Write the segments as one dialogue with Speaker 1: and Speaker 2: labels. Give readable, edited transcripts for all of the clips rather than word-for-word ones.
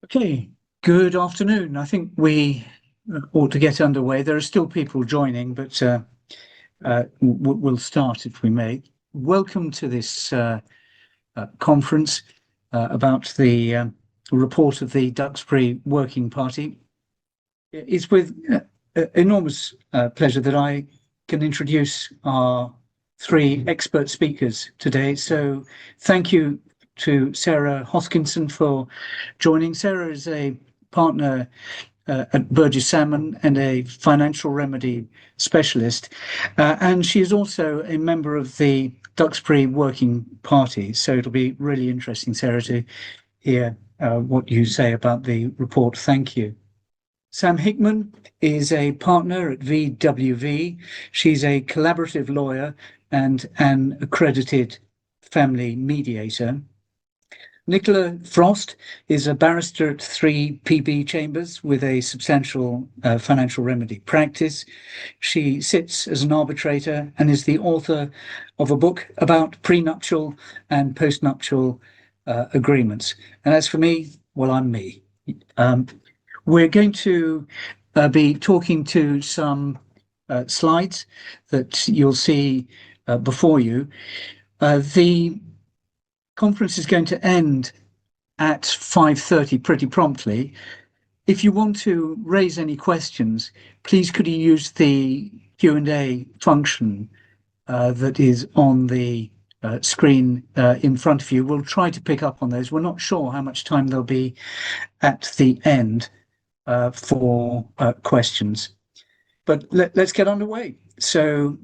Speaker 1: Okay, good afternoon. I think we ought to get underway. There are still people joining, but we'll start if we may. Welcome to this conference about the report of the Duxbury Working Party. It's with enormous pleasure that I can introduce our three expert speakers today. So thank you to Sarah Hoskinson for joining. Sarah is a partner at Burges Salmon and a financial remedy specialist. And she is also a member of the Duxbury Working Party. So it'll be really interesting, Sarah, to hear what you say about the report. Thank you. Sam Hickman is a partner at VWV. She's a collaborative lawyer and an accredited family mediator. Nicola Frost is a barrister at 3 PB Chambers with a substantial financial remedy practice. She sits as an arbitrator and is the author of a book about prenuptial and postnuptial agreements. And as for me, well, I'm me. We're going to be talking to some slides that you'll see before you. The conference is going to end at 5:30 pretty promptly. If you want to raise any questions, please could you use the Q&A function that is on the screen in front of you. We'll try to pick up on those. We're not sure how much time there'll be at the end for questions. But let's get underway. So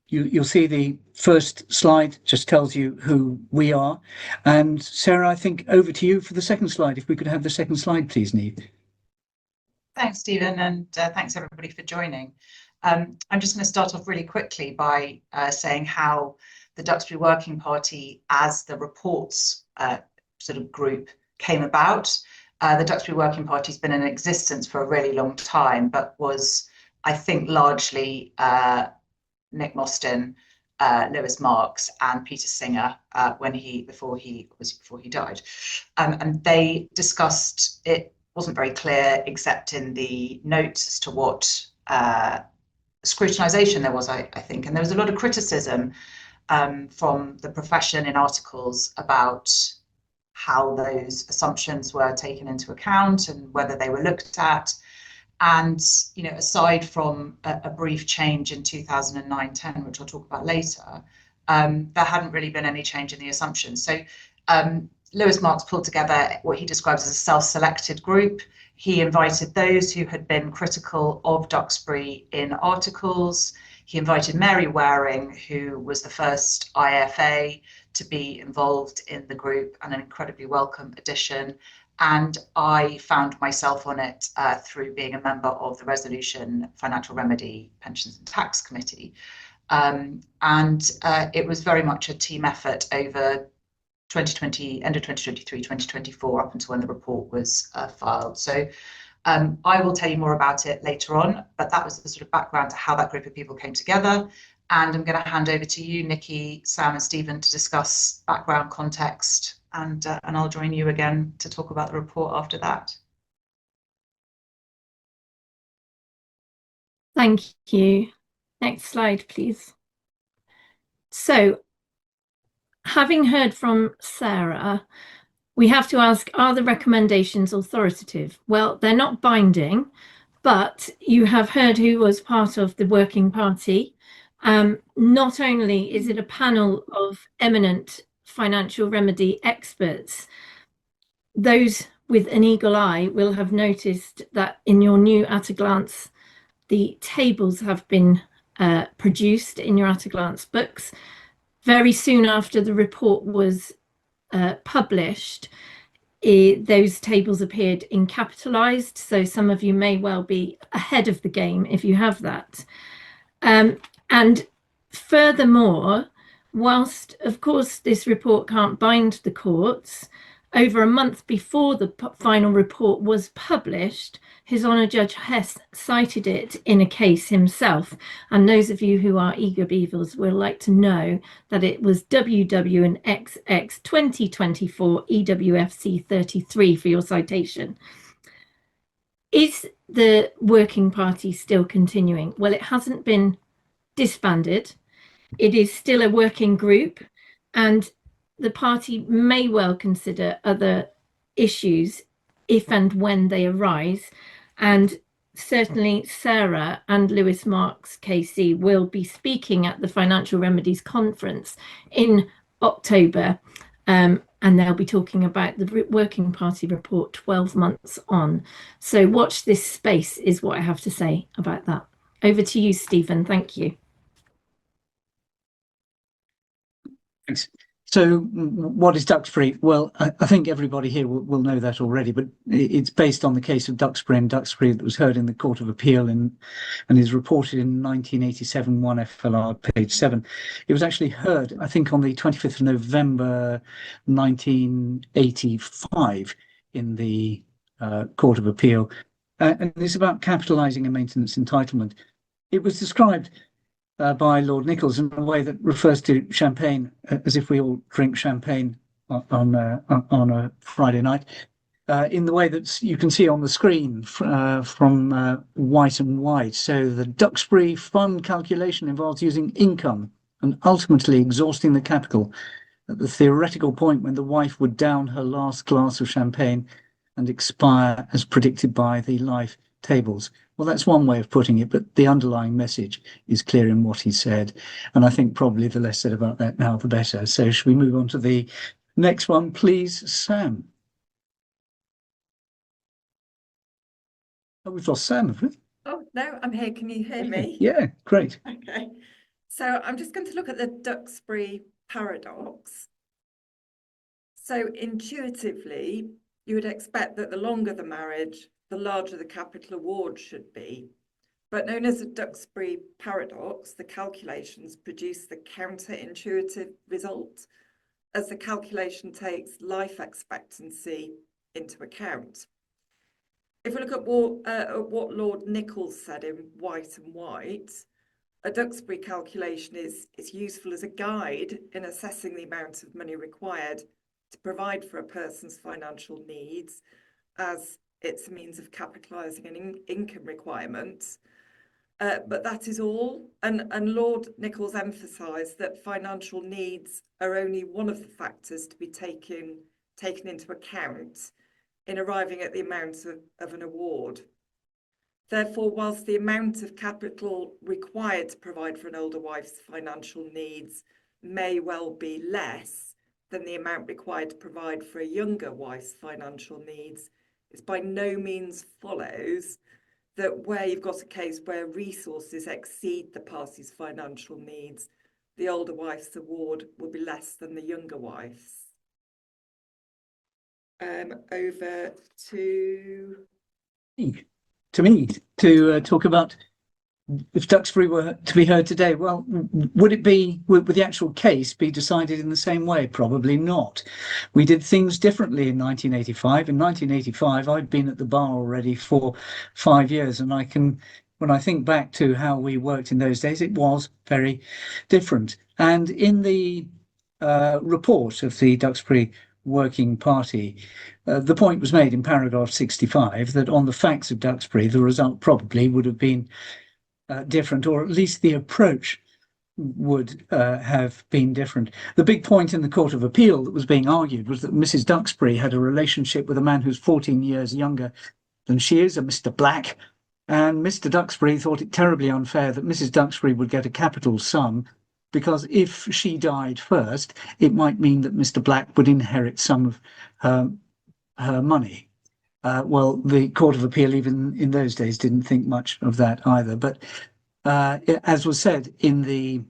Speaker 1: you'll see the first slide just tells you who we are. And Sarah, I think over to you for the second slide. If we could have the second slide, please, Neve.
Speaker 2: Thanks, Stephen, and thanks everybody for joining. I'm just going to start off really quickly by saying how the Duxbury Working Party, as the reports sort of group, came about. The Duxbury Working Party has been in existence for a really long time, but was, I think, largely Nick Mostyn, Lewis Marks, and Peter Singer before he died, and they discussed it. Wasn't very clear, except in the notes, as to what scrutinisation there was, I think, and there was a lot of criticism from the profession in articles about how those assumptions were taken into account and whether they were looked at. And, you know, aside from a brief change in 2009-10, which I'll talk about later, there hadn't really been any change in the assumptions. So Lewis Marks pulled together what he describes as a self-selected group. He invited those who had been critical of Duxbury in articles. He invited Mary Waring, who was the first IFA to be involved in the group, and an incredibly welcome addition. And I found myself on it through being a member of the Resolution Financial Remedy Pensions and Tax Committee. And it was very much a team effort over 2020, end of 2023, 2024, up until when the report was filed. So I will tell you more about it later on, but that was the sort of background to how that group of people came together. And I'm going to hand over to you, Nikki, Sam and Stephen, to discuss background, context, and I'll join you again to talk about the report after that.
Speaker 3: Thank you. Next slide, please. So, having heard from Sarah, we have to ask, are the recommendations authoritative? Well, they're not binding, but you have heard who was part of the Working Party. Not only is it a panel of eminent financial remedy experts, those with an eagle eye will have noticed that in your new at-a-glance, the tables have been produced in your at-a-glance books. Very soon after the report was published, those tables appeared in capitalized, so some of you may well be ahead of the game if you have that. And furthermore, whilst of course this report can't bind the courts, over a month before the final report was published, His Honour Judge Hess cited it in a case himself. And those of you who are eager beavers will like to know that it was WW and XX 2024 EWFC 33 for your citation. Is the working party still continuing? Well, it hasn't been disbanded. It is still a working group, and the party may well consider other issues if and when they arise. And certainly Sarah and Lewis Marks KC will be speaking at the Financial Remedies Conference in October, and they'll be talking about the Working Party report 12 months on. So watch this space is what I have to say about that. Over to you, Stephen. Thank you.
Speaker 1: Thanks. So what is Duxbury? Well, I think everybody here will know that already, but it's based on the case of Duxbury and Duxbury that was heard in the Court of Appeal and is reported in 1987 1 FLR page 7. It was actually heard, I think, on the 25th of November 1985 in the Court of Appeal. And it's about capitalising a maintenance entitlement. It was described by Lord Nichols in a way that refers to champagne, as if we all drink champagne on a Friday night, in the way that you can see on the screen from White and White. So the Duxbury fund calculation involves using income and ultimately exhausting the capital at the theoretical point when the wife would down her last glass of champagne and expire as predicted by the life tables. Well, that's one way of putting it, but the underlying message is clear in what he said. And I think probably the less said about that now, the better. So should we move on to the next one, please, Sam? Oh, we've lost Sam, have we?
Speaker 4: Oh, no, I'm here. Can you hear me?
Speaker 1: Yeah, great.
Speaker 4: Okay. So I'm just going to look at the Duxbury paradox. So intuitively, you would expect that the longer the marriage, the larger the capital award should be. But known as the Duxbury paradox, the calculations produce the counterintuitive result, as the calculation takes life expectancy into account. If we look at what Lord Nichols said in White and White, a Duxbury calculation is useful as a guide in assessing the amount of money required to provide for a person's financial needs, as it's a means of capitalising an income requirements. But that is all. And Lord Nichols emphasised that financial needs are only one of the factors to be taken into account in arriving at the amount of an award. Therefore, whilst the amount of capital required to provide for an older wife's financial needs may well be less than the amount required to provide for a younger wife's financial needs, it by no means follows that where you've got a case where resources exceed the party's financial needs, the older wife's award will be less than the younger wife's. Over to
Speaker 1: me to talk about if Duxbury were to be heard today. Well, would the actual case be decided in the same way? Probably not. We did things differently in 1985. In 1985, I'd been at the bar already for 5 years, and when I think back to how we worked in those days, it was very different. And in the report of the Duxbury Working Party, the point was made in paragraph 65 that on the facts of Duxbury, the result probably would have been different, or at least the approach would have been different. The big point in the Court of Appeal that was being argued was that Mrs. Duxbury had a relationship with a man who's 14 years younger than she is, a Mr. Black, and Mr. Duxbury thought it terribly unfair that Mrs. Duxbury would get a capital sum, because if she died first, it might mean that Mr. Black would inherit some of her money. Well, the Court of Appeal, even in those days, didn't think much of that either. But as was said in the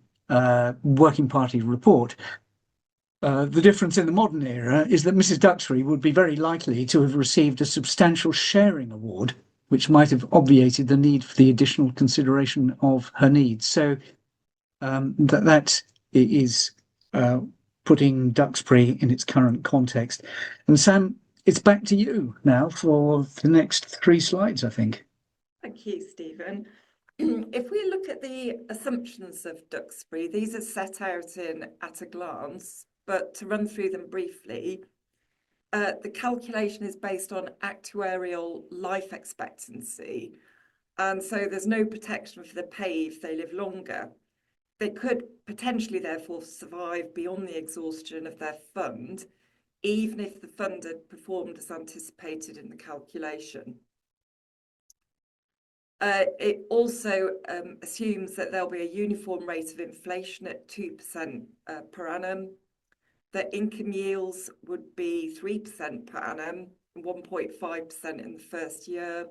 Speaker 1: Working Party report, the difference in the modern era is that Mrs. Duxbury would be very likely to have received a substantial sharing award, which might have obviated the need for the additional consideration of her needs. So that is putting Duxbury in its current context. And Sam, it's back to you now for the next 3 slides, I think.
Speaker 4: Thank you, Stephen. If we look at the assumptions of Duxbury, these are set out in At a Glance, but to run through them briefly, the calculation is based on actuarial life expectancy, and so there's no protection for the pay if they live longer. They could potentially therefore survive beyond the exhaustion of their fund, even if the fund had performed as anticipated in the calculation. It also assumes that there'll be a uniform rate of inflation at 2% per annum, that income yields would be 3% per annum, 1.5% in the first year,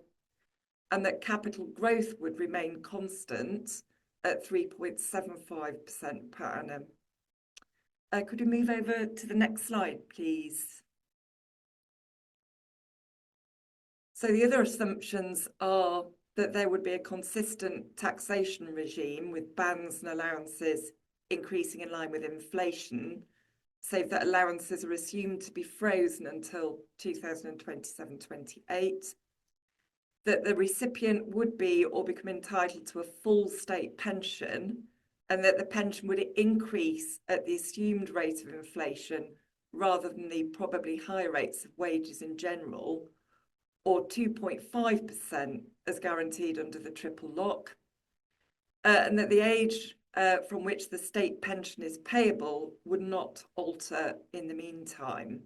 Speaker 4: and that capital growth would remain constant at 3.75% per annum. Could we move over to the next slide, please? So the other assumptions are that there would be a consistent taxation regime with bands and allowances increasing in line with inflation, save that allowances are assumed to be frozen until 2027-28, that the recipient would be or become entitled to a full state pension, and that the pension would increase at the assumed rate of inflation rather than the probably higher rates of wages in general, or 2.5% as guaranteed under the triple lock, and that the age from which the state pension is payable would not alter in the meantime.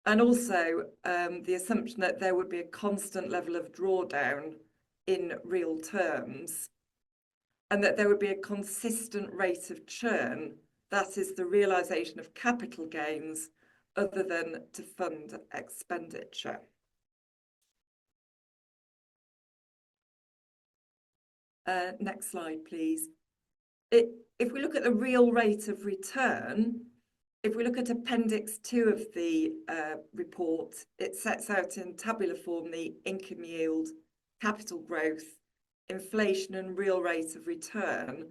Speaker 4: And also the assumption that there would be a constant level of drawdown in real terms, and that there would be a consistent rate of churn, that is the realisation of capital gains other than to fund expenditure. Next slide, please. If we look at the real rate of return, if we look at Appendix 2 of the report, it sets out in tabular form the income yield, capital growth, inflation and real rate of return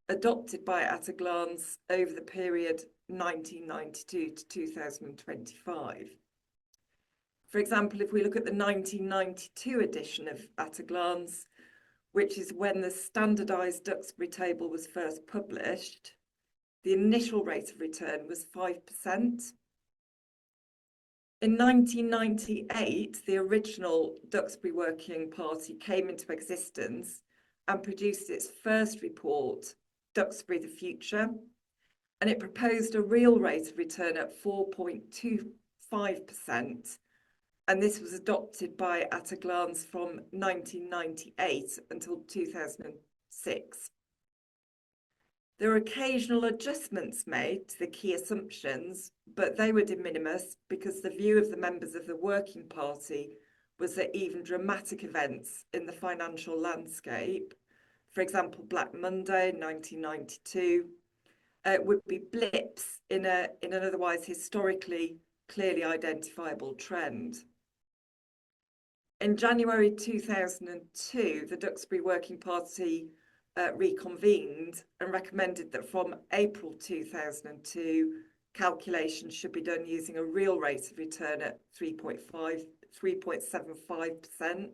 Speaker 4: adopted by At a Glance over the period 1992 to 2025. For example, if we look at the 1992 edition of At a Glance, which is when the standardised Duxbury table was first published, the initial rate of return was 5%. In 1998, the original Duxbury Working Party came into existence and produced its first report, Duxbury the Future, and it proposed a real rate of return at 4.25%. And this was adopted by At a Glance from 1998 until 2006. There are occasional adjustments made to the key assumptions, but they were de minimis because the view of the members of the Working Party was that even dramatic events in the financial landscape, for example, Black Monday, 1992, would be blips in an otherwise historically clearly identifiable trend. In January 2002, the Duxbury Working Party reconvened and recommended that from April 2002, calculations should be done using a real rate of return at 3.75%.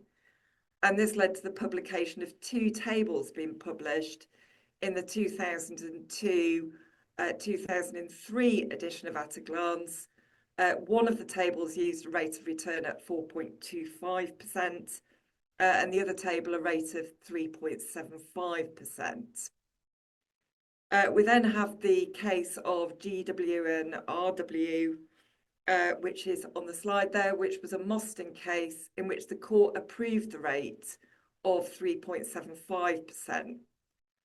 Speaker 4: And this led to the publication of 2 tables being published in the 2002-2003 edition of At a Glance. One of the tables used a rate of return at 4.25%, and the other table a rate of 3.75%. We then have the case of GW and RW, which is on the slide there, which was a Mostyn case in which the court approved the rate of 3.75%.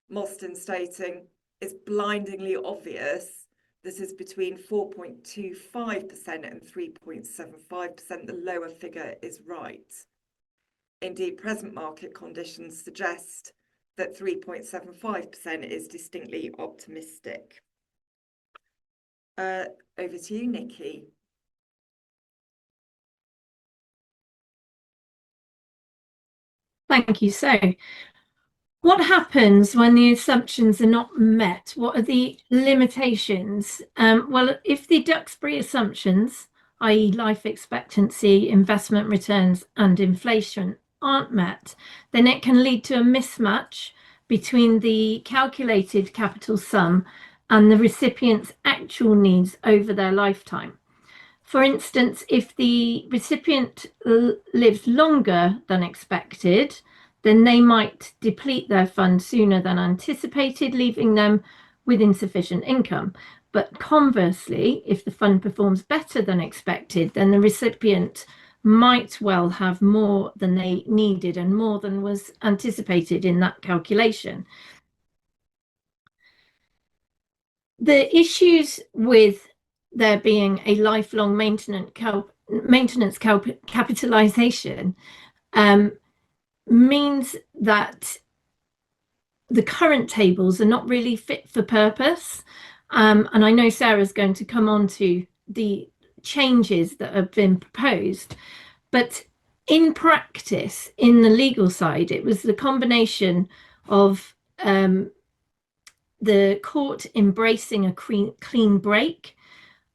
Speaker 4: Mostyn stating, it's blindingly obvious this is between 4.25% and 3.75%. The lower figure is right. Indeed, present market conditions suggest that 3.75% is distinctly optimistic. Over to you, Nikki.
Speaker 3: Thank you. So What happens when the assumptions are not met? What are the limitations? Well, if the Duxbury assumptions, i.e. life expectancy, investment returns and inflation, aren't met, then it can lead to a mismatch between the calculated capital sum and the recipient's actual needs over their lifetime. For instance, if the recipient lives longer than expected, then they might deplete their fund sooner than anticipated, leaving them with insufficient income. But conversely, if the fund performs better than expected, then the recipient might well have more than they needed and more than was anticipated in that calculation. The issues with there being a lifelong maintenance capitalization means that the current tables are not really fit for purpose. And I know Sarah's going to come on to the changes that have been proposed, but in practice, in the legal side, it was the combination of the court embracing a clean break,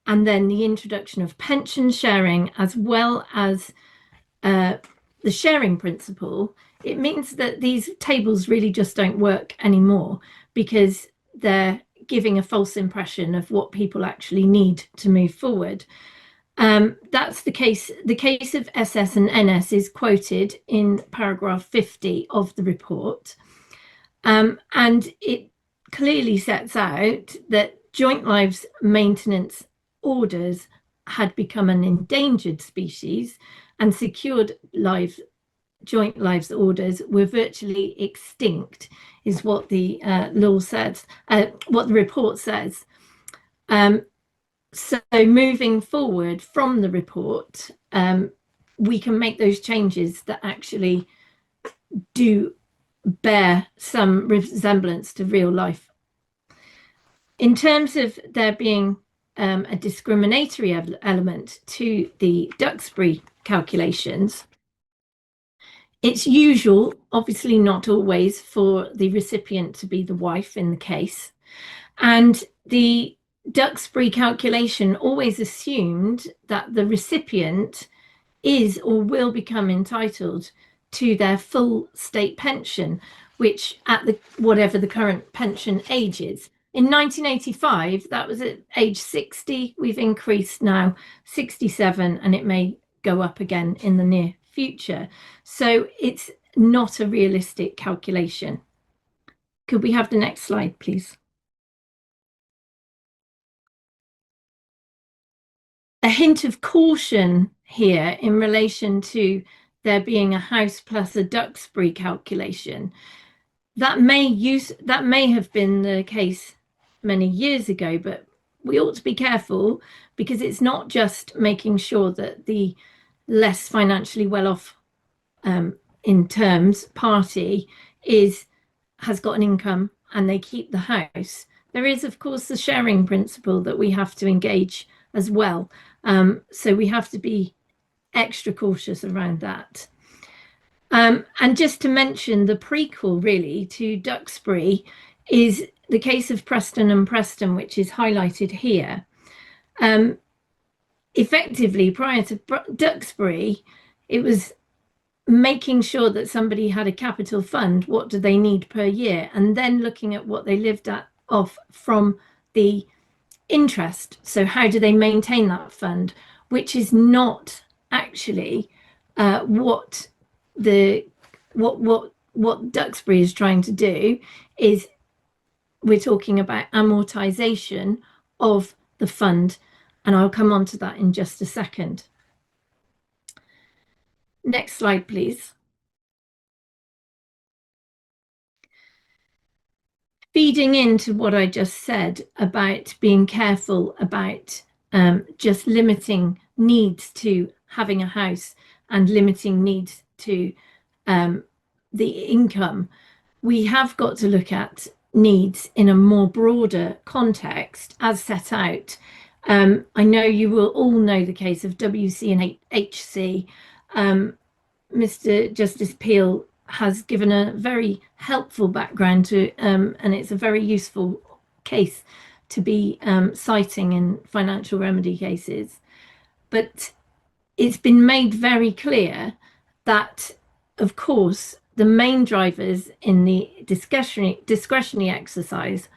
Speaker 3: and then the introduction of pension sharing, as well as the sharing principle. It means that these tables really just don't work anymore because they're giving a false impression of what people actually need to move forward. That's the case. The case of SS and NS is quoted in paragraph 50 of the report. And it clearly sets out that joint lives maintenance orders had become an endangered species, and secured joint lives orders were virtually extinct, is what the law says, what the report says. So moving forward from the report, we can make those changes that actually do bear some resemblance to real life. In terms of there being a discriminatory element to the Duxbury calculations, it's usual, obviously not always, for the recipient to be the wife in the case. And the Duxbury calculation always assumed that the recipient is or will become entitled to their full state pension, which at whatever the current pension age is. In 1985, that was at age 60. We've increased now 67, and it may go up again in the near future. So it's not a realistic calculation. Could we have the next slide, please? A hint of caution here in relation to there being a house plus a Duxbury calculation. That may have been the case many years ago, but we ought to be careful, because it's not just making sure that the less financially well-off in terms party has got an income and they keep the house. There is, of course, the sharing principle that we have to engage as well. So we have to be extra cautious around that. And just to mention, the prequel really to Duxbury is the case of Preston and Preston, which is highlighted here. Effectively, prior to Duxbury, it was making sure that somebody had a capital fund, what do they need per year, and then looking at what they lived off from the interest. So how do they maintain that fund, which is not actually what Duxbury is trying to do. Is we're talking about amortization of the fund, and I'll come on to that in just a second. Next slide, please. Feeding into what I just said about being careful about just limiting needs to having a house and limiting needs to the income, we have got to look at needs in a more broader context as set out. I know you will all know the case of WC and HC. Mr. Justice Peel has given a very helpful background to, and it's a very useful case to be citing in financial remedy cases. But it's been made very clear that, of course, the main drivers in the discretionary exercise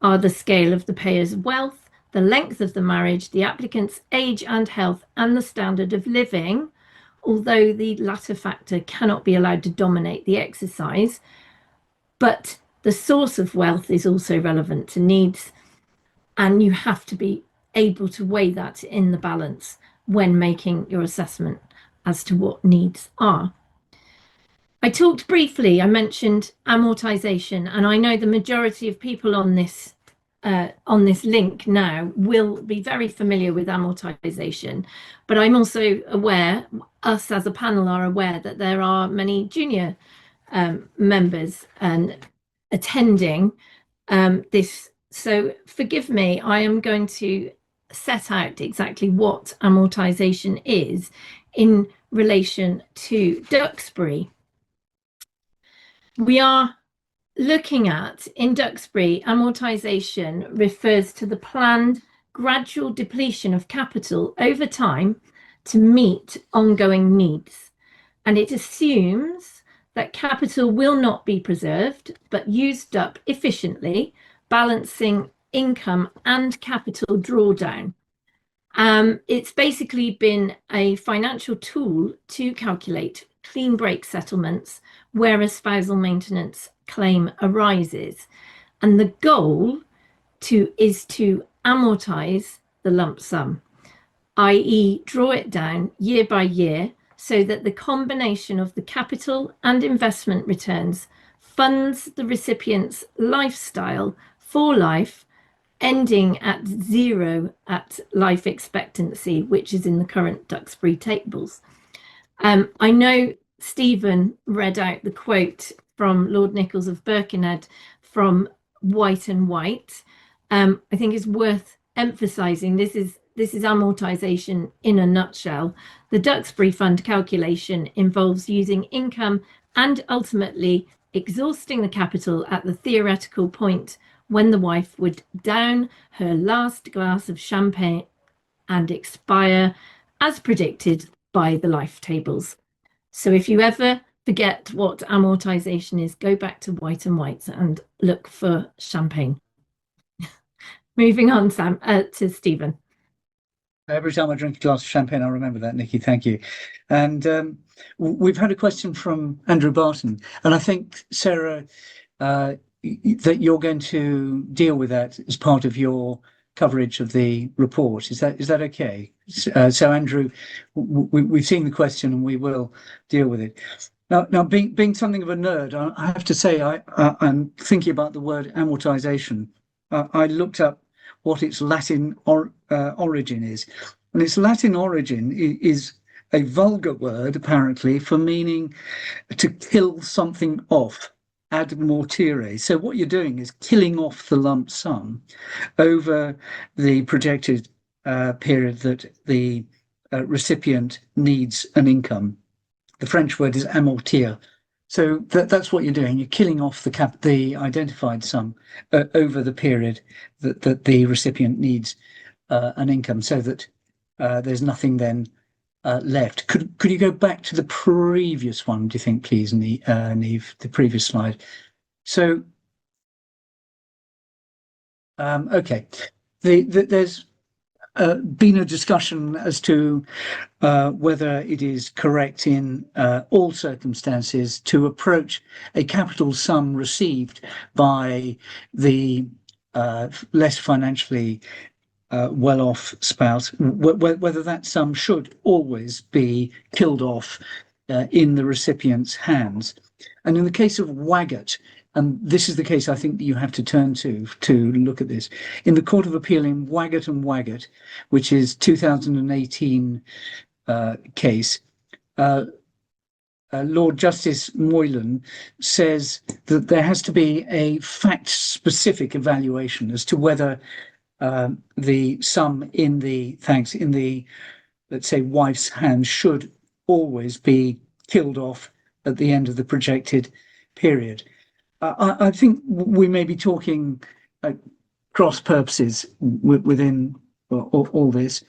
Speaker 3: are the scale of the payer's wealth, the length of the marriage, the applicant's age and health, and the standard of living, although the latter factor cannot be allowed to dominate the exercise. But the source of wealth is also relevant to needs, and you have to be able to weigh that in the balance when making your assessment as to what needs are. I talked briefly, I mentioned amortization, and I know the majority of people on this link now will be very familiar with amortization, but I'm also aware, us as a panel are aware, that there are many junior members and attending this. So forgive me, I am going to set out exactly what amortization is in relation to Duxbury. We are looking at, in Duxbury, amortization refers to the planned gradual depletion of capital over time to meet ongoing needs. And it assumes that capital will not be preserved, but used up efficiently, balancing income and capital drawdown. It's basically been a financial tool to calculate clean break settlements where a spousal maintenance claim arises. And the goal is to amortize the lump sum, i.e. draw it down year by year so that the combination of the capital and investment returns funds the recipient's lifestyle for life, ending at 0 at life expectancy, which is in the current Duxbury tables. I know Stephen read out the quote from Lord Nichols of Birkenhead from White and White. I think it's worth emphasising this is amortisation in a nutshell. The Duxbury Fund calculation involves using income and ultimately exhausting the capital at the theoretical point when the wife would down her last glass of champagne and expire as predicted by the life tables. So if you ever forget what amortization is, go back to White and White and look for champagne. Moving on, Sam, to Stephen.
Speaker 1: Every time I drink a glass of champagne, I remember that, Nikki. Thank you. And we've had a question from Andrew Barton, and I think, Sarah, that you're going to deal with that as part of your coverage of the report. Is that okay? So Andrew, we've seen the question and we will deal with it. Now being something of a nerd, I have to say I'm thinking about the word amortization. I looked up what its Latin origin is, and its Latin origin is a vulgar word apparently for meaning to kill something off. Ad mortere. So what you're doing is killing off the lump sum over the projected period that the recipient needs an income. The French word is amortir. So that's what you're doing. You're killing off the identified sum over the period that the recipient needs an income, so that there's nothing then left. Could you go back to the previous one, do you think, please, Neve, the previous slide? So, okay, there's been a discussion as to whether it is correct in all circumstances to approach a capital sum received by the less financially well-off spouse, whether that sum should always be killed off in the recipient's hands. And in the case of Waggatt, and this is the case I think that you have to turn to look at this, in the Court of Appeal in Waggatt and Waggatt, which is 2018 case, Lord Justice Moylan says that there has to be a fact-specific evaluation as to whether the sum in the let's say, wife's hands should always be killed off at the end of the projected period. I think we may be talking cross purposes within all this.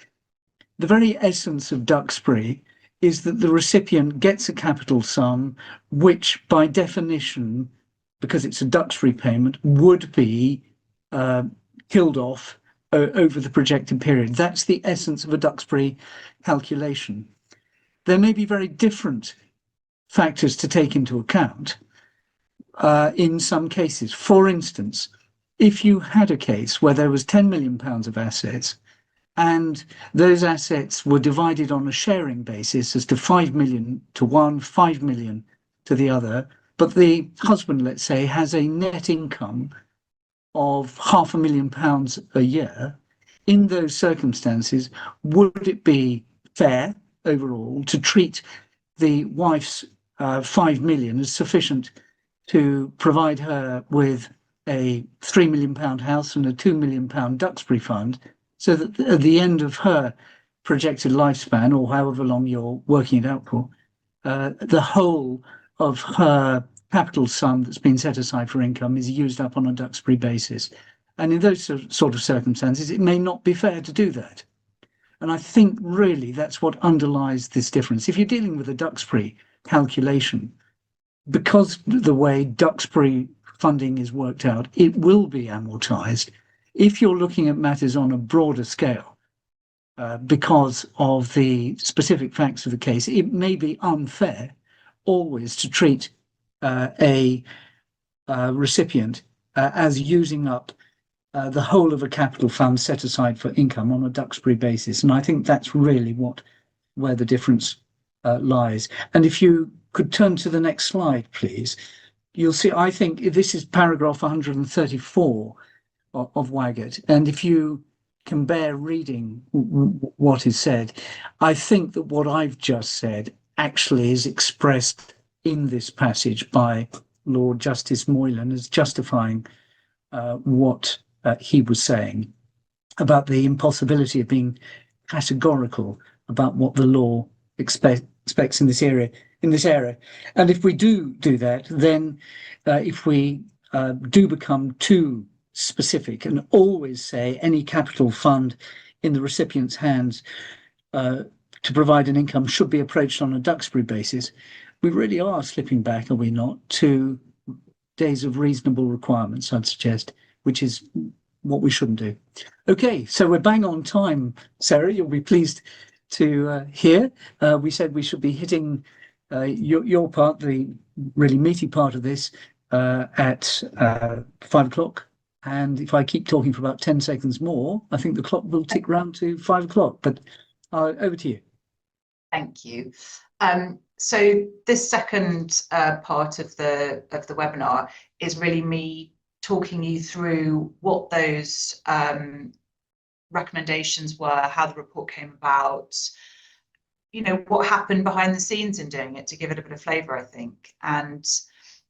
Speaker 1: The very essence of Duxbury is that the recipient gets a capital sum, which by definition, because it's a Duxbury payment, would be killed off over the projected period. That's the essence of a Duxbury calculation. There may be very different factors to take into account in some cases. For instance, if you had a case where there was £10 million of assets and those assets were divided on a sharing basis as to 5 million to one, 5 million to the other, but the husband, let's say, has a net income of £500,000 a year, in those circumstances, would it be fair overall to treat the wife's 5 million as sufficient to provide her with a £3 million house and a £2 million Duxbury fund, so that at the end of her projected lifespan, or however long you're working it out for, the whole of her capital sum that's been set aside for income is used up on a Duxbury basis? And in those sort of circumstances, it may not be fair to do that. And I think really that's what underlies this difference. If you're dealing with a Duxbury calculation, because the way Duxbury funding is worked out, it will be amortized. If you're looking at matters on a broader scale, because of the specific facts of the case, it may be unfair always to treat a recipient as using up the whole of a capital fund set aside for income on a Duxbury basis. And I think that's really where the difference lies. And if you could turn to the next slide, please, you'll see, I think this is paragraph 134 of Waggett. And if you can bear reading what is said, I think that what I've just said actually is expressed in this passage by Lord Justice Moylan as justifying what he was saying about the impossibility of being categorical about what the law expects in this area. And if we do that, then if we do become too specific and always say any capital fund in the recipient's hands to provide an income should be approached on a Duxbury basis, we really are slipping back, are we not, to days of reasonable requirements, I'd suggest, which is what we shouldn't do. Okay, so we're bang on time, Sarah. You'll be pleased to hear. We said we should be hitting your part, the really meaty part of this, at 5 o'clock. And if I keep talking for about 10 seconds more, I think the clock will tick round to 5 o'clock. But over to you.
Speaker 2: Thank you. So this second part of the webinar is really me talking you through what those recommendations were, how the report came about, you know, what happened behind the scenes in doing it, to give it a bit of flavour, I think. And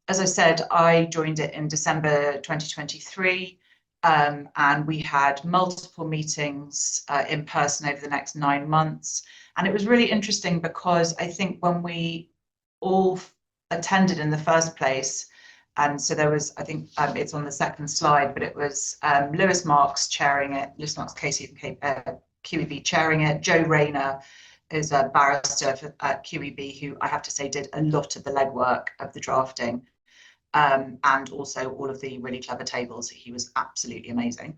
Speaker 2: as I said, I joined it in December 2023, and we had multiple meetings in person over the next 9 months. And it was really interesting because I think when we all attended in the first place, and so there was, I think it's on the second slide, but it was Lewis Marks chairing it, Lewis Marks KC from QEB chairing it, Joe Rayner is a barrister at QEB, who I have to say did a lot of the legwork of the drafting, and also all of the really clever tables. He was absolutely amazing.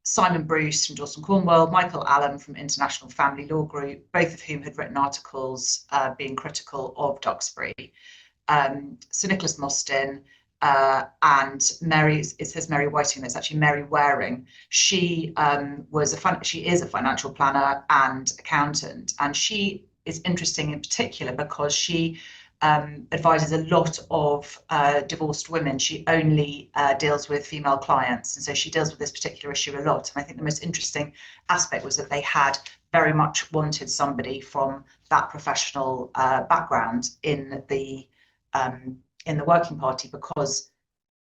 Speaker 2: Simon Bruce from Dawson Cornwall, Michael Allen from International Family Law Group, both of whom had written articles being critical of Duxbury. Sir Nicholas Mostyn, and Mary, it says Mary Whiting, it's actually Mary Waring. She she is a financial planner and accountant, and she is interesting in particular because she advises a lot of divorced women. She only deals with female clients, and so she deals with this particular issue a lot. And I think the most interesting aspect was that they had very much wanted somebody from that professional background in the working party, because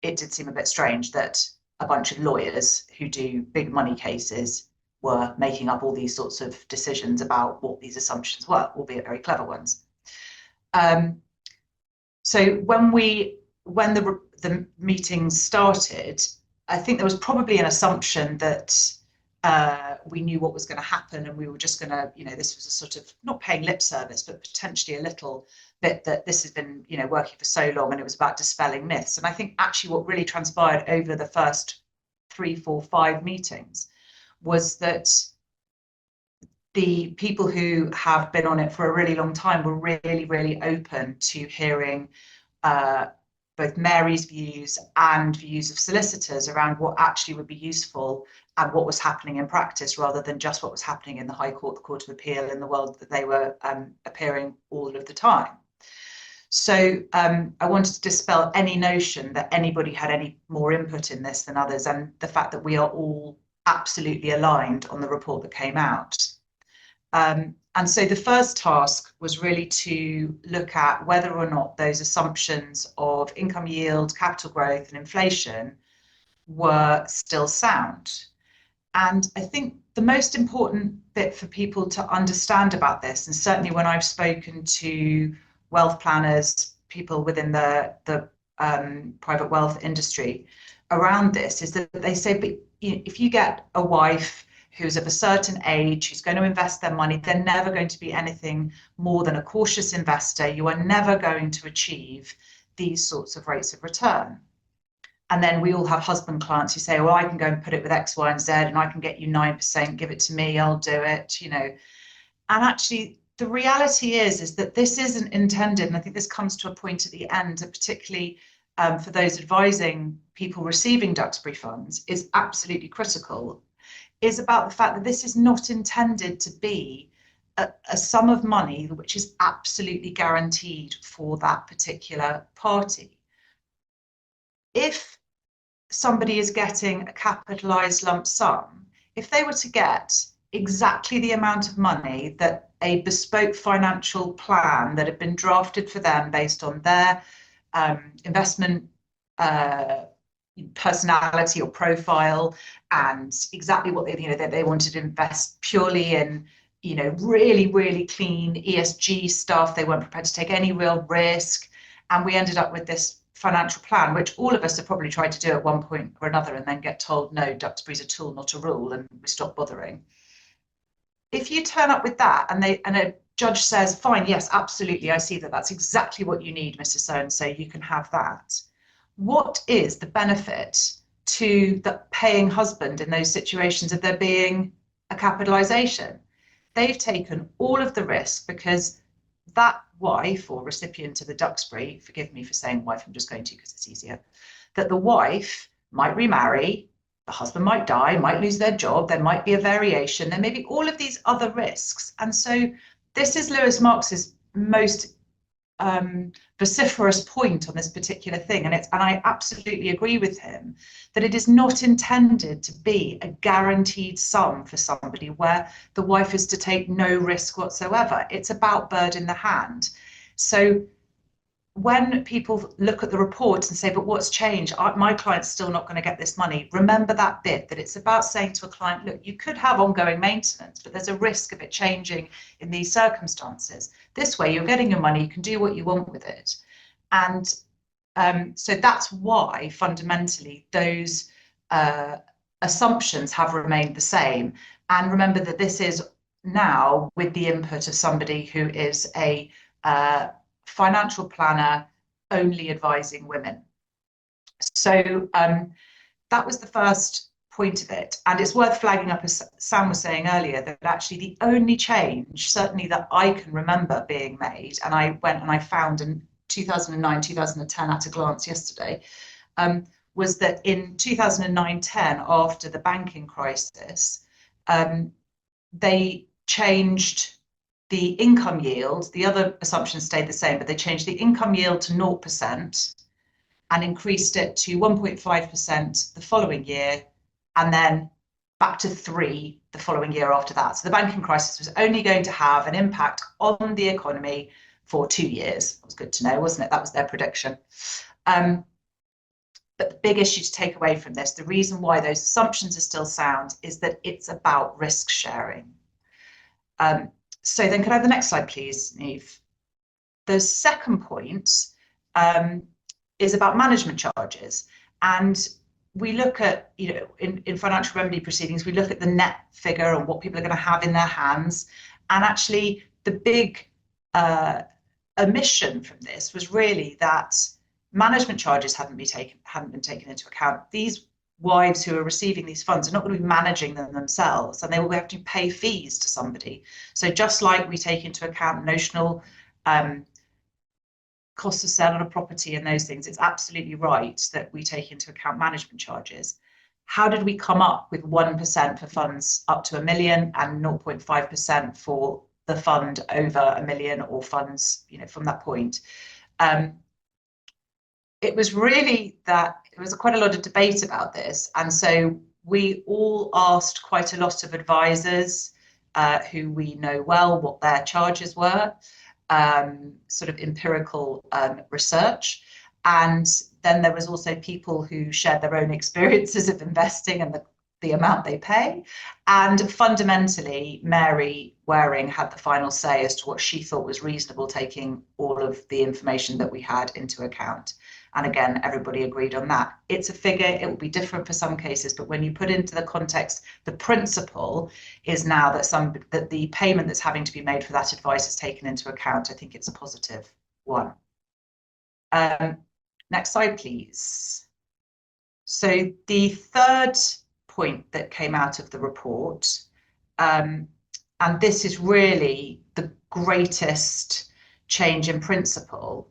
Speaker 2: it did seem a bit strange that a bunch of lawyers who do big money cases were making up all these sorts of decisions about what these assumptions were, albeit very clever ones. So when the meetings started, I think there was probably an assumption that we knew what was going to happen, and we were just going to, this was a sort of not paying lip service, but potentially a little bit that this has been, working for so long, and it was about dispelling myths. And I think actually what really transpired over the first 3, 4, 5 meetings was that the people who have been on it for a really long time were really, really open to hearing both Mary's views and views of solicitors around what actually would be useful and what was happening in practice, rather than just what was happening in the High Court, the Court of Appeal, in the world that they were appearing all of the time. So I wanted to dispel any notion that anybody had any more input in this than others, and the fact that we are all absolutely aligned on the report that came out. And so the first task was really to look at whether or not those assumptions of income yield, capital growth and inflation were still sound. And I think the most important bit for people to understand about this, and certainly when I've spoken to wealth planners, people within the private wealth industry around this, is that they say, but if you get a wife who's of a certain age, who's going to invest their money, they're never going to be anything more than a cautious investor. You are never going to achieve these sorts of rates of return. And then we all have husband clients who say, well, I can go and put it with X, Y, and Z, and I can get you 9%, give it to me, I'll do it, And actually, the reality is that this isn't intended, and I think this comes to a point at the end, and particularly for those advising people receiving Duxbury funds, is absolutely critical, is about the fact that this is not intended to be a sum of money which is absolutely guaranteed for that particular party. If somebody is getting a capitalised lump sum, if they were to get exactly the amount of money that a bespoke financial plan that had been drafted for them based on their investment personality or profile, and exactly what they wanted to invest purely in, really, really clean ESG stuff. They weren't prepared to take any real risk. And we ended up with this financial plan, which all of us have probably tried to do at one point or another, and then get told, no, Duxbury's a tool, not a rule, and we stop bothering. If you turn up with that and a judge says, fine, yes, absolutely, I see that that's exactly what you need, Mr. So-and-so, you can have that. What is the benefit to the paying husband in those situations of there being a capitalisation? They've taken all of the risk because that wife or recipient of the Duxbury, forgive me for saying wife, I'm just going to because it's easier, that the wife might remarry, the husband might die, might lose their job, there might be a variation, there may be all of these other risks. And so this is Lewis Marx's most vociferous point on this particular thing, and I absolutely agree with him that it is not intended to be a guaranteed sum for somebody where the wife is to take no risk whatsoever. It's about bird in the hand. So when people look at the report and say, but what's changed? My client's still not going to get this money. Remember that bit, that it's about saying to a client, look, you could have ongoing maintenance, but there's a risk of it changing in these circumstances. This way, you're getting your money, you can do what you want with it. And so that's why fundamentally those assumptions have remained the same. And remember that this is now with the input of somebody who is a financial planner only advising women. So that was the first point of it. And it's worth flagging up, as Sam was saying earlier, that actually the only change, certainly that I can remember being made, and I went and I found in 2009, 2010 at a glance yesterday, was that in 2009-10, after the banking crisis, they changed the income yield. The other assumptions stayed the same, but they changed the income yield to 0% and increased it to 1.5% the following year, and then back to 3% the following year after that. So the banking crisis was only going to have an impact on the economy for 2 years. It was good to know, wasn't it? That was their prediction. But the big issue to take away from this, the reason why those assumptions are still sound, is that it's about risk sharing. So then could I have the next slide, please, Neve? The second point is about management charges. And we look at, you know, in financial remedy proceedings, we look at the net figure and what people are going to have in their hands. And actually, the big omission from this was really that management charges hadn't been taken into account. These wives who are receiving these funds are not going to be managing them themselves, and they will have to pay fees to somebody. So just like we take into account notional costs of sale on a property and those things, it's absolutely right that we take into account management charges. How did we come up with 1% for funds up to $1 million and 0.5% for the fund over $1 million, or funds, you know, from that point? It was really that there was quite a lot of debate about this, and so we all asked quite a lot of advisors who we know well what their charges were, sort of empirical research. And then there was also people who shared their own experiences of investing and the amount they pay. And fundamentally, Mary Waring had the final say as to what she thought was reasonable, taking all of the information that we had into account. And again, everybody agreed on that. It's a figure, it will be different for some cases, but when you put into the context, the principle is now that the payment that's having to be made for that advice is taken into account. I think it's a positive one. Next slide, please. So the third point that came out of the report, and this is really the greatest change in principle,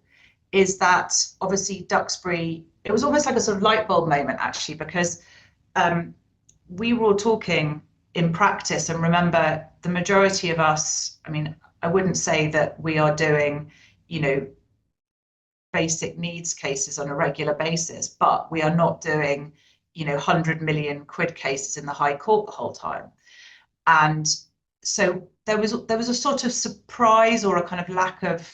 Speaker 2: is that obviously Duxbury, it was almost like a sort of light bulb moment actually, because we were all talking in practice, and remember the majority of us, I mean, I wouldn't say that we are doing, you know, basic needs cases on a regular basis, but we are not doing, you know, 100 million quid cases in the High Court the whole time. And so there was a sort of surprise, or a kind of lack of,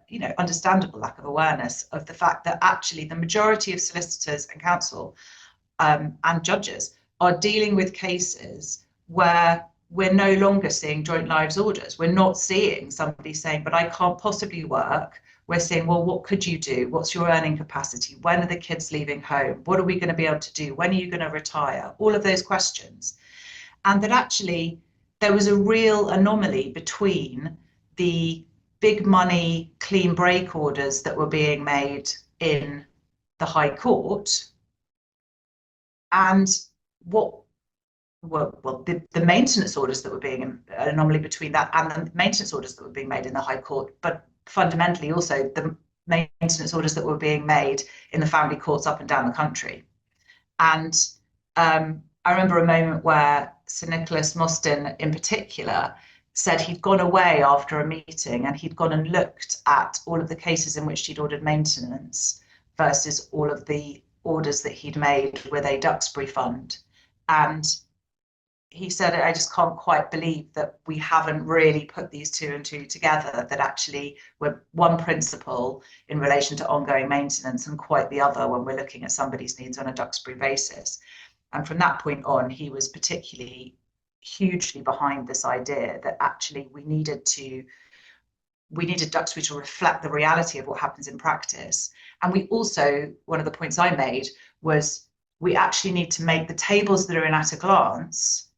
Speaker 2: you know, understandable lack of awareness of the fact that actually the majority of solicitors and counsel and judges are dealing with cases where we're no longer seeing joint lives orders. We're not seeing somebody saying, but I can't possibly work. We're saying, well, what could you do? What's your earning capacity? When are the kids leaving home? What are we going to be able to do? When are you going to retire? All of those questions. And that actually there was a real anomaly between the big money clean break orders that were being made in the High Court and what were, well, the maintenance orders that were being, an anomaly between that and the maintenance orders that were being made in the High Court, but fundamentally also the maintenance orders that were being made in the family courts up and down the country. And I remember a moment where Sir Nicholas Mostyn in particular said he'd gone away after a meeting and he'd gone and looked at all of the cases in which he'd ordered maintenance versus all of the orders that he'd made with a Duxbury fund. And he said, I just can't quite believe that we haven't really put these two and two together, that actually we're one principle in relation to ongoing maintenance and quite the other when we're looking at somebody's needs on a Duxbury basis. And from that point on, he was particularly hugely behind this idea that actually we needed Duxbury to reflect the reality of what happens in practice. And we also, one of the points I made was we actually need to make the tables that are in at a glance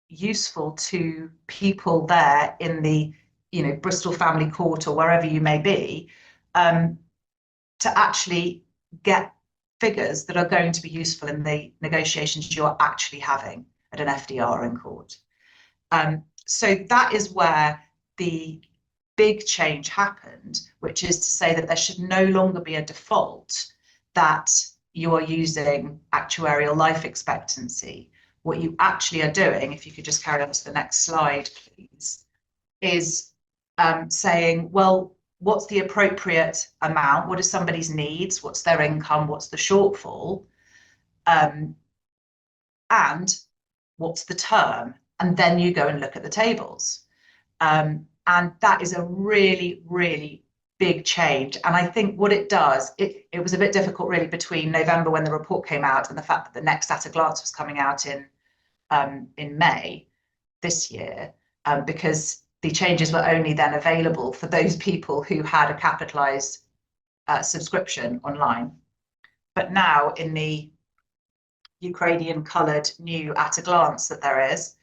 Speaker 2: useful to people there in the, you know, Bristol Family Court or wherever you may be, to actually get figures that are going to be useful in the negotiations you're actually having at an FDR in court. So that is where the big change happened, which is to say that there should no longer be a default that you are using actuarial life expectancy. What you actually are doing, if you could just carry on to the next slide, please, is saying, well, what's the appropriate amount? What are somebody's needs? What's their income? What's the shortfall? And what's the term? And then you go and look at the tables. And that is a really, really big change. And I think what it does, it was a bit difficult really between November when the report came out and the fact that the next at a glance was coming out in May this year, because the changes were only then available for those people who had a capitalised subscription online. But now in the Ukrainian coloured new at a glance that there is,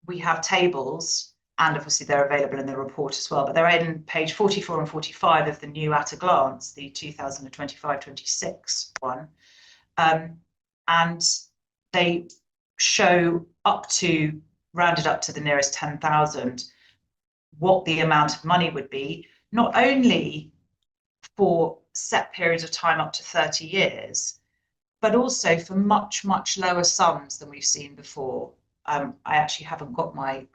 Speaker 2: we have tables, and obviously they're available in the report as well, but they're in page 44 and 45 of the new at a glance, the 2025-26 one. And they show rounded up to the nearest 10,000, what the amount of money would be, not only for set periods of time up to 30 years, but also for much, much lower sums than we've seen before. I actually haven't got my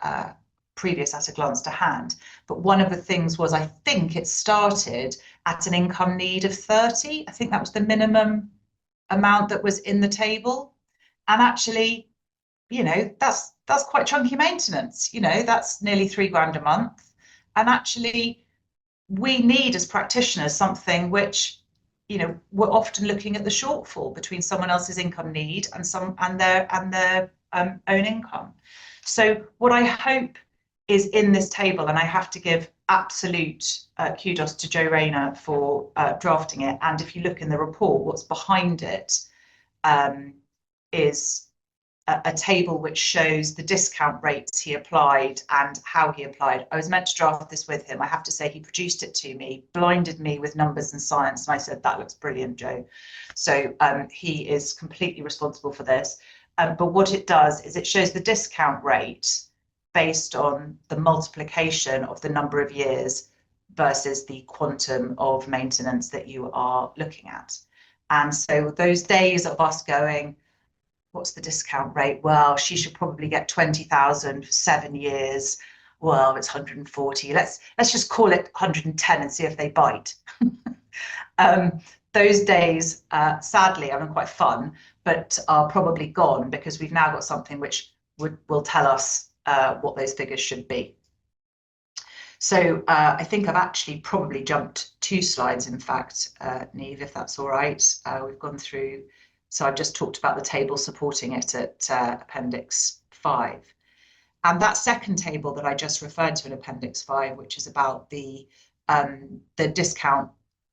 Speaker 2: previous at a glance to hand, but one of the things was, I think it started at an income need of 30. I think that was the minimum amount that was in the table. And actually, you know, that's quite chunky maintenance. You know, that's nearly £3 a month. And actually, we need as practitioners something which, you know, we're often looking at the shortfall between someone else's income need and their own income. So what I hope is in this table, and I have to give absolute kudos to Joe Rayner for drafting it. And if you look in the report, what's behind it is a table which shows the discount rates he applied and how he applied. I was meant to draft this with him. I have to say he produced it to me, blinded me with numbers and science, and I said, that looks brilliant, Joe. So he is completely responsible for this. But what it does is it shows the discount rate based on the multiplication of the number of years versus the quantum of maintenance that you are looking at. And so those days of us going, what's the discount rate? Well, she should probably get 20,000 for 7 years. Well, it's 140. Let's just call it 110 and see if they bite. Those days, sadly, I mean, quite fun, but are probably gone, because we've now got something which will tell us what those figures should be. So I think I've actually probably jumped 2 slides, in fact, Niamh, if that's all right. We've gone through. So I've just talked about the table supporting it at Appendix 5. And that second table that I just referred to in Appendix 5, which is about the discount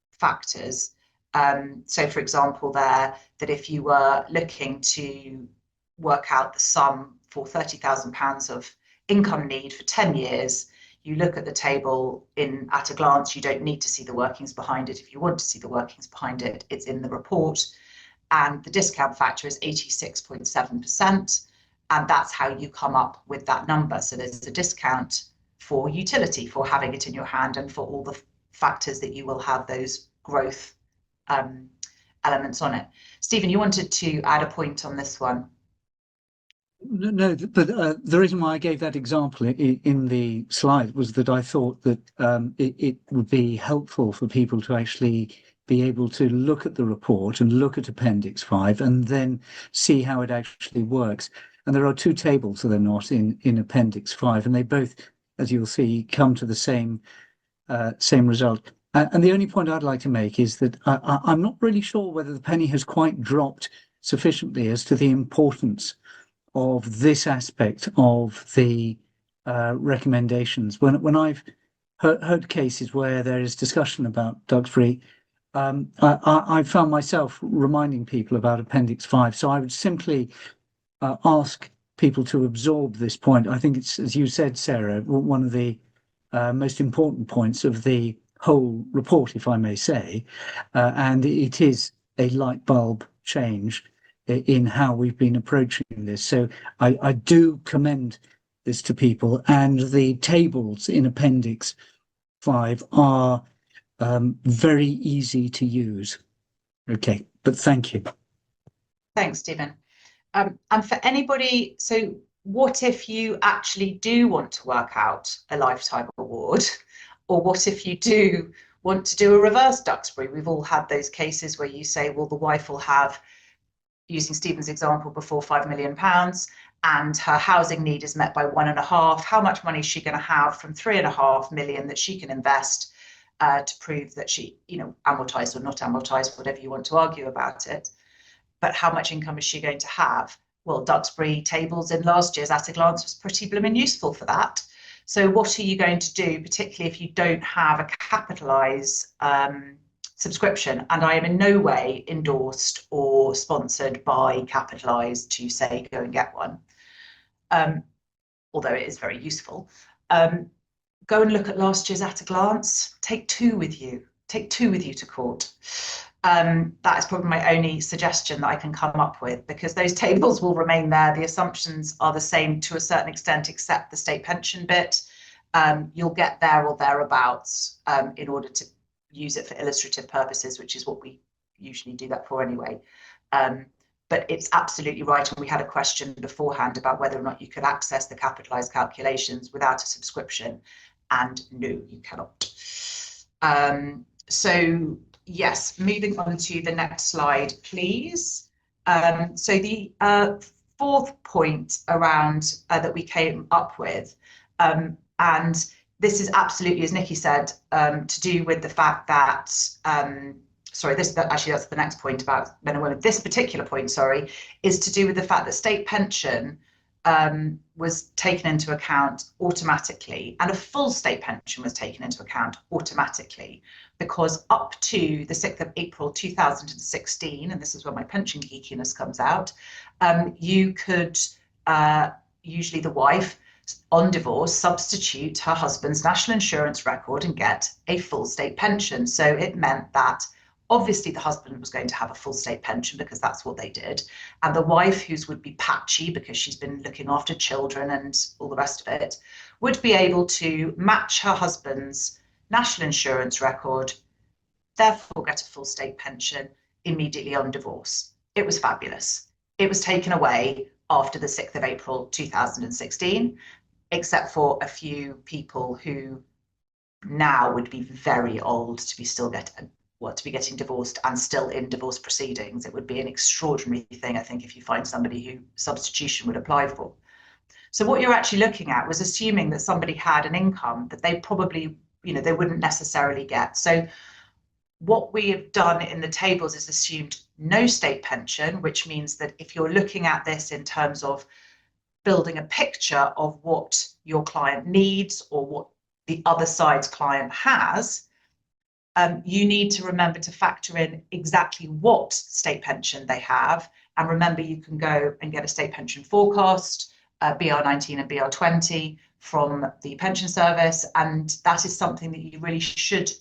Speaker 2: factors. So for example, that if you were looking to work out the sum for £30,000 of income need for 10 years, you look at the table at a glance. You don't need to see the workings behind it. If you want to see the workings behind it, it's in the report. And the discount factor is 86.7%. And that's how you come up with that number. So there's a discount for utility, for having it in your hand, and for all the factors that you will have those growth elements on it. Stephen, you wanted to add a point on this one.
Speaker 1: No, but the reason why I gave that example in the slide was that I thought that it would be helpful for people to actually be able to look at the report and look at Appendix 5 and then see how it actually works. And there are 2 tables that are not in Appendix 5, and they both, as you'll see, come to the same result. And the only point I'd like to make is that I'm not really sure whether the penny has quite dropped sufficiently as to the importance of this aspect of the recommendations. When I've heard cases where there is discussion about Duxbury, I found myself reminding people about Appendix 5. So I would simply ask people to absorb this point. I think it's, as you said, Sarah, one of the most important points of the whole report, if I may say, and it is a light bulb change in how we've been approaching this. So I do commend this to people, and the tables in Appendix 5 are very easy to use. Okay, but thank you.
Speaker 2: Thanks, Stephen. And for anybody, so what if you actually do want to work out a lifetime award? Or what if you do want to do a reverse Duxbury? We've all had those cases where you say, well, the wife will have, using Stephen's example before, £5 million, and her housing need is met by 1.5. How much money is she going to have from 3.5 million that she can invest to prove that she, you know, amortized or not amortized, whatever you want to argue about it? But how much income is she going to have? Well, Duxbury tables in last year's at a glance was pretty blooming useful for that. So what are you going to do, particularly if you don't have a capitalised subscription? And I am in no way endorsed or sponsored by Capitalised to say go and get one, although it is very useful. Go and look at last year's at a glance. Take two with you. Take two with you to court. That is probably my only suggestion that I can come up with, because those tables will remain there. The assumptions are the same to a certain extent, except the state pension bit. You'll get there or thereabouts in order to use it for illustrative purposes, which is what we usually do that for anyway. But it's absolutely right. And we had a question beforehand about whether or not you could access the capitalised calculations without a subscription. And no, you cannot. So yes, moving on to the next slide, please. So the fourth point around that we came up with, and this is absolutely, as Nikki said, to do with the fact that, sorry, that's the next point about men and women. This particular point, sorry, is to do with the fact that state pension was taken into account automatically, and a full state pension was taken into account automatically, because up to the 6th of April 2016, and this is where my pension geekiness comes out, you could, usually the wife, on divorce, substitute her husband's national insurance record and get a full state pension. So it meant that obviously the husband was going to have a full state pension because that's what they did. And the wife, whose would be patchy because she's been looking after children and all the rest of it, would be able to match her husband's national insurance record, therefore get a full state pension immediately on divorce. It was fabulous. It was taken away after the 6th of April 2016, except for a few people who now would be very old to be getting divorced and still in divorce proceedings. It would be an extraordinary thing, I think, if you find somebody who substitution would apply for. So what you're actually looking at was assuming that somebody had an income that they probably, they wouldn't necessarily get. So what we have done in the tables is assumed no state pension, which means that if you're looking at this in terms of building a picture of what your client needs or what the other side's client has, you need to remember to factor in exactly what state pension they have. And remember, you can go and get a state pension forecast, BR19 and BR20 from the pension service. And that is something that you really should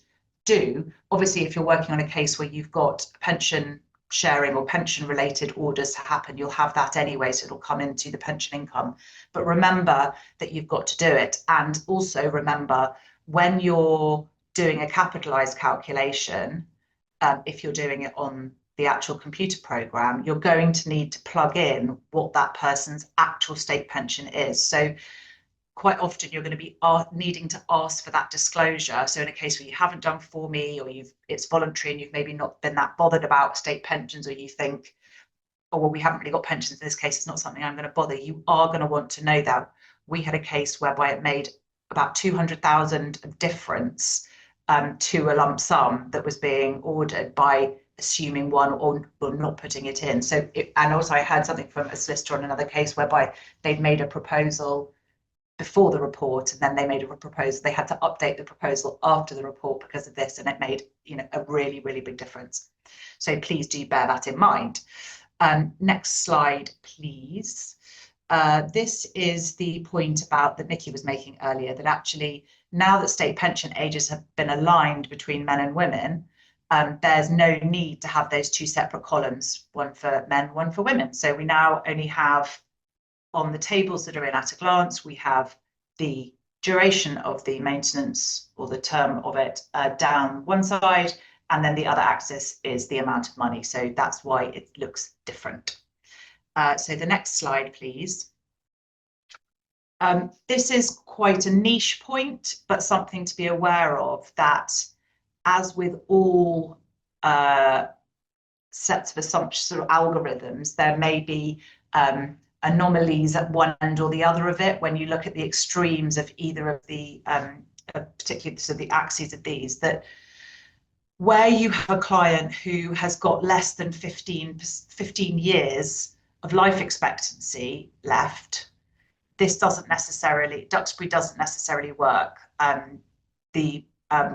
Speaker 2: do. Obviously, if you're working on a case where you've got pension sharing or pension related orders to happen, you'll have that anyway, so it'll come into the pension income. But remember that you've got to do it. And also remember, when you're doing a capitalized calculation, if you're doing it on the actual computer program, you're going to need to plug in what that person's actual state pension is. So quite often you're going to be needing to ask for that disclosure. So in a case where you haven't done for me, or it's voluntary and you've maybe not been that bothered about state pensions, or you think, oh, well, we haven't really got pensions in this case, it's not something I'm going to bother, you are going to want to know that. We had a case whereby it made about 200,000 of difference to a lump sum that was being ordered by assuming one or not putting it in. So, and also I heard something from a solicitor on another case whereby they'd made a proposal before the report, and then they made a proposal. They had to update the proposal after the report because of this, and it made a really, really big difference. So please do bear that in mind. Next slide, please. This is the point about that Nikki was making earlier, that actually now that state pension ages have been aligned between men and women, there's no need to have those two separate columns, one for men, one for women. So we now only have, on the tables that are in at a glance, we have the duration of the maintenance or the term of it down one side, and then the other axis is the amount of money. So that's why it looks different. So the next slide, please. This is quite a niche point, but something to be aware of, that as with all sets of assumptions, sort of algorithms, there may be anomalies at one end or the other of it when you look at the extremes of either of the particularly so the axes of these, that where you have a client who has got less than 15 years of life expectancy left, Duxbury doesn't necessarily work. The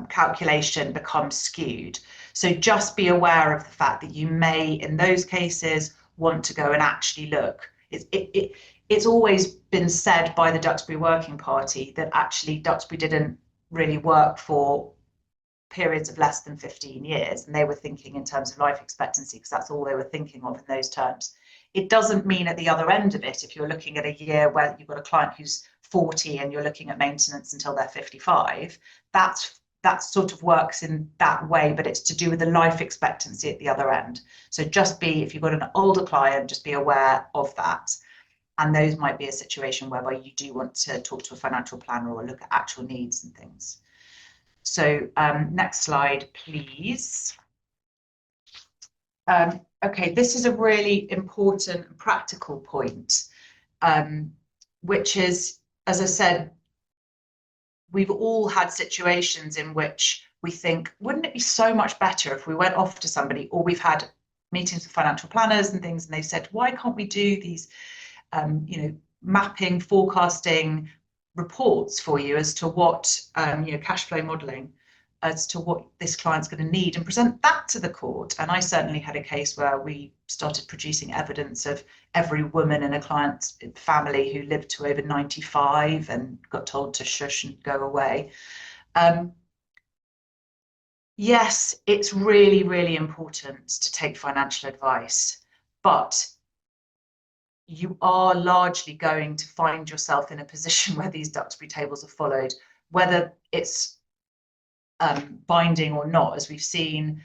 Speaker 2: calculation becomes skewed. So just be aware of the fact that you may, in those cases, want to go and actually look. It's always been said by the Duxbury Working Party that actually Duxbury didn't really work for periods of less than 15 years, and they were thinking in terms of life expectancy because that's all they were thinking of in those terms. It doesn't mean at the other end of it, if you're looking at a year where you've got a client who's 40 and you're looking at maintenance until they're 55, that sort of works in that way, but it's to do with the life expectancy at the other end. So if you've got an older client, just be aware of that. And those might be a situation whereby you do want to talk to a financial planner or look at actual needs and things. So next slide, please. Okay, this is a really important and practical point, which is, as I said, we've all had situations in which we think, wouldn't it be so much better if we went off to somebody, or we've had meetings with financial planners and things, and they've said, why can't we do these, mapping, forecasting reports for you as to what, cash flow modelling, as to what this client's going to need, and present that to the court. And I certainly had a case where we started producing evidence of every woman in a client's family who lived to over 95 and got told to shush and go away. Yes, it's really, really important to take financial advice, but you are largely going to find yourself in a position where these Duxbury tables are followed, whether it's binding or not. As we've seen,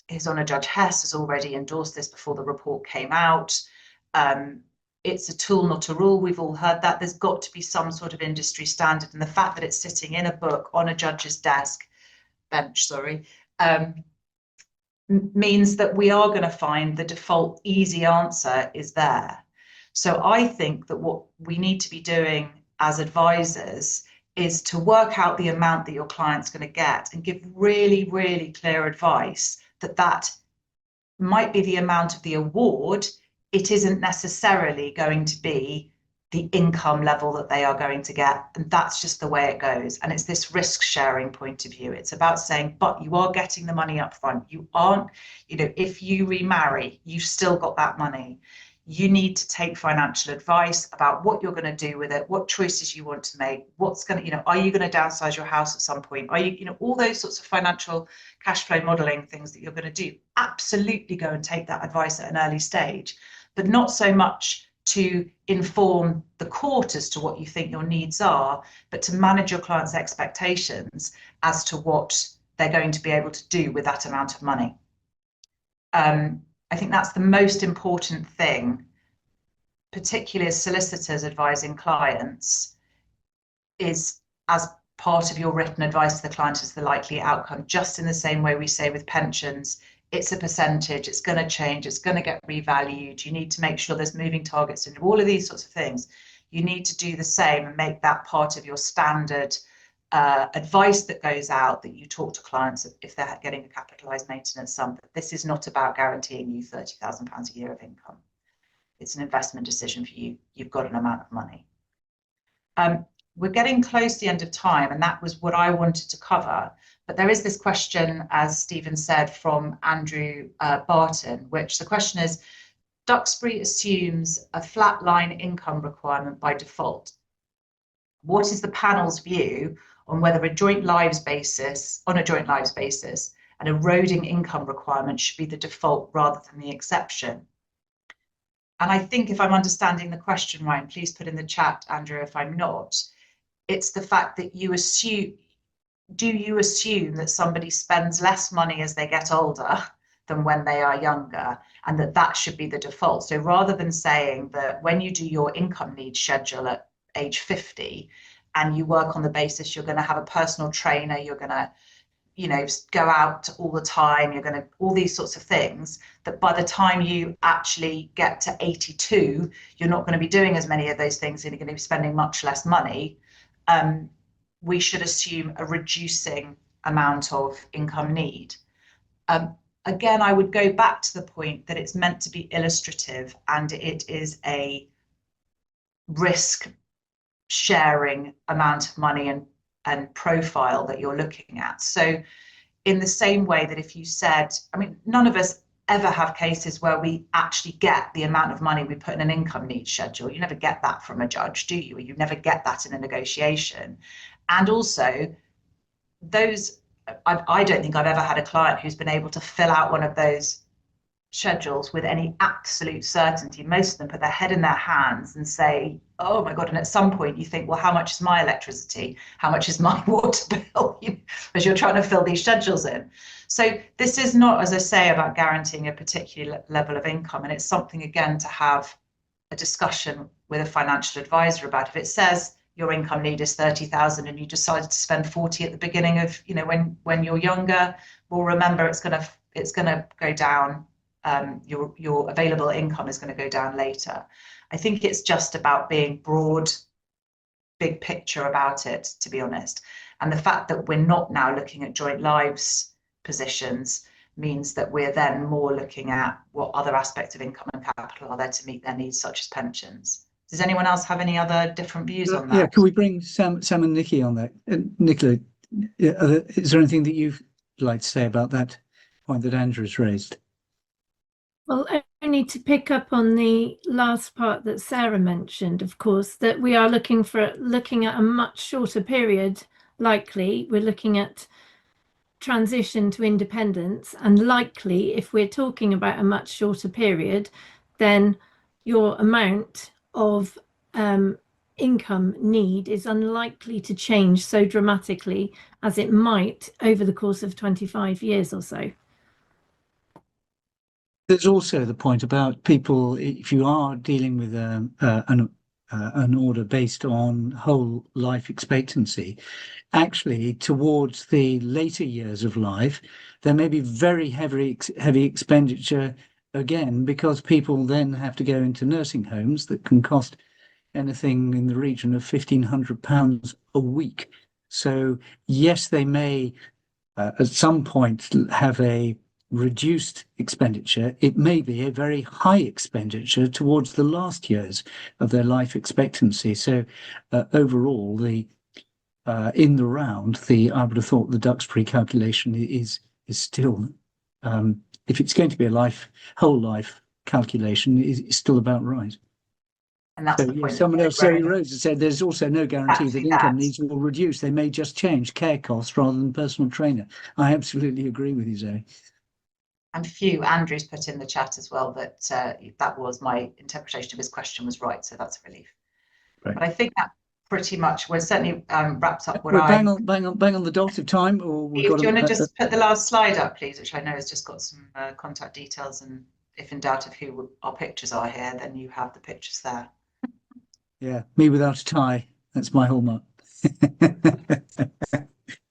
Speaker 2: His Honour Judge Hess has already endorsed this before the report came out. It's a tool, not a rule. We've all heard that. There's got to be some sort of industry standard, and the fact that it's sitting in a book on a judge's bench, means that we are going to find the default easy answer is there. So I think that what we need to be doing as advisors is to work out the amount that your client's going to get and give really, really clear advice that might be the amount of the award. It isn't necessarily going to be the income level that they are going to get. And that's just the way it goes. And it's this risk sharing point of view. It's about saying, but you are getting the money up front. You aren't, if you remarry, you've still got that money. You need to take financial advice about what you're going to do with it, what choices you want to make, what's going to, are you going to downsize your house at some point? Are you, all those sorts of financial cash flow modeling things that you're going to do. Absolutely go and take that advice at an early stage, but not so much to inform the court as to what you think your needs are, but to manage your client's expectations as to what they're going to be able to do with that amount of money. I think that's the most important thing, particularly as solicitors advising clients, is as part of your written advice to the client is the likely outcome, just in the same way we say with pensions, it's a percentage, it's going to change, it's going to get revalued. You need to make sure there's moving targets and all of these sorts of things. You need to do the same and make that part of your standard advice that goes out, that you talk to clients if they're getting a capitalised maintenance sum. But this is not about guaranteeing you £30,000 a year of income. It's an investment decision for you. You've got an amount of money. We're getting close to the end of time, and that was what I wanted to cover. But there is this question, as Stephen said, from Andrew Barton, which the question is, Duxbury assumes a flat line income requirement by default. What is the panel's view on whether on a joint lives basis, an eroding income requirement should be the default rather than the exception? And I think if I'm understanding the question right, and please put in the chat, Andrew, if I'm not, it's the fact that you assume, do you assume that somebody spends less money as they get older than when they are younger, and that should be the default? So rather than saying that when you do your income needs schedule at age 50 and you work on the basis you're going to have a personal trainer, you're going to go out all the time, you're going to all these sorts of things, that by the time you actually get to 82 you're not going to be doing as many of those things and you're going to be spending much less money. We should assume a reducing amount of income need. Again, I would go back to the point that it's meant to be illustrative, and it is a risk sharing amount of money and profile that you're looking at. So in the same way that if you said, I mean, none of us ever have cases where we actually get the amount of money we put in an income needs schedule. You never get that from a judge, do you? You never get that in a negotiation. And also those, I don't think I've ever had a client who's been able to fill out one of those schedules with any absolute certainty. Most of them put their head in their hands and say, oh my God. And at some point you think, well, how much is my electricity? How much is my water bill? As you're trying to fill these schedules in. So this is not, as I say, about guaranteeing a particular level of income. And it's something, again, to have a discussion with a financial advisor about. If it says your income need is 30,000 and you decided to spend 40 at the beginning of, you know, when you're younger, well, remember, it's going to go down. Your available income is going to go down later. I think it's just about being broad, big picture about it, to be honest. And the fact that we're not now looking at joint lives positions means that we're then more looking at what other aspects of income and capital are there to meet their needs, such as pensions. Does anyone else have any other different views on that?
Speaker 1: Yeah, can we bring Sam and Nikki on that? Nicola, is there anything that you'd like to say about that point that Andrew's raised?
Speaker 3: Well, only to pick up on the last part that Sarah mentioned, of course, that we are looking at a much shorter period. Likely, we're looking at transition to independence, and likely, if we're talking about a much shorter period, then your amount of income need is unlikely to change so dramatically as it might over the course of 25 years or so.
Speaker 1: There's also the point about people, if you are dealing with an order based on whole life expectancy, actually towards the later years of life, there may be very heavy expenditure again, because people then have to go into nursing homes that can cost anything in the region of £1,500 a week. So yes, they may at some point have a reduced expenditure. It may be a very high expenditure towards the last years of their life expectancy. So overall, in the round, I would have thought the Duxbury calculation is still, if it's going to be a whole life calculation, is still about right.
Speaker 2: And that's
Speaker 1: So,
Speaker 2: the point.
Speaker 1: someone else, Zoe Rose, has said there's also no guarantee that income needs will reduce. They may just change care costs rather than personal trainer. I absolutely agree with you, Zoe.
Speaker 2: And Andrew's put in the chat as well that that was my interpretation of his question was right. So that's a relief. Right. But I think that pretty much certainly wraps up what
Speaker 1: bang on the dot of time. Or
Speaker 2: do you want to just put the last slide up, please, which I know has just got some contact details, and if in doubt of who our pictures are here, then you have the pictures there.
Speaker 1: Yeah, me without a tie. That's my hallmark.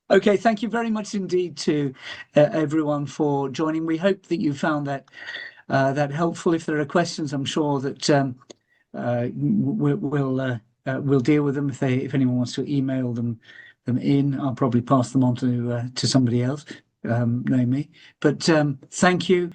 Speaker 1: Okay, thank you very much indeed to everyone for joining. We hope that you found that helpful. If there are questions, I'm sure that we'll deal with them. If anyone wants to email them in, I'll probably pass them on to somebody else, knowing me. But thank you.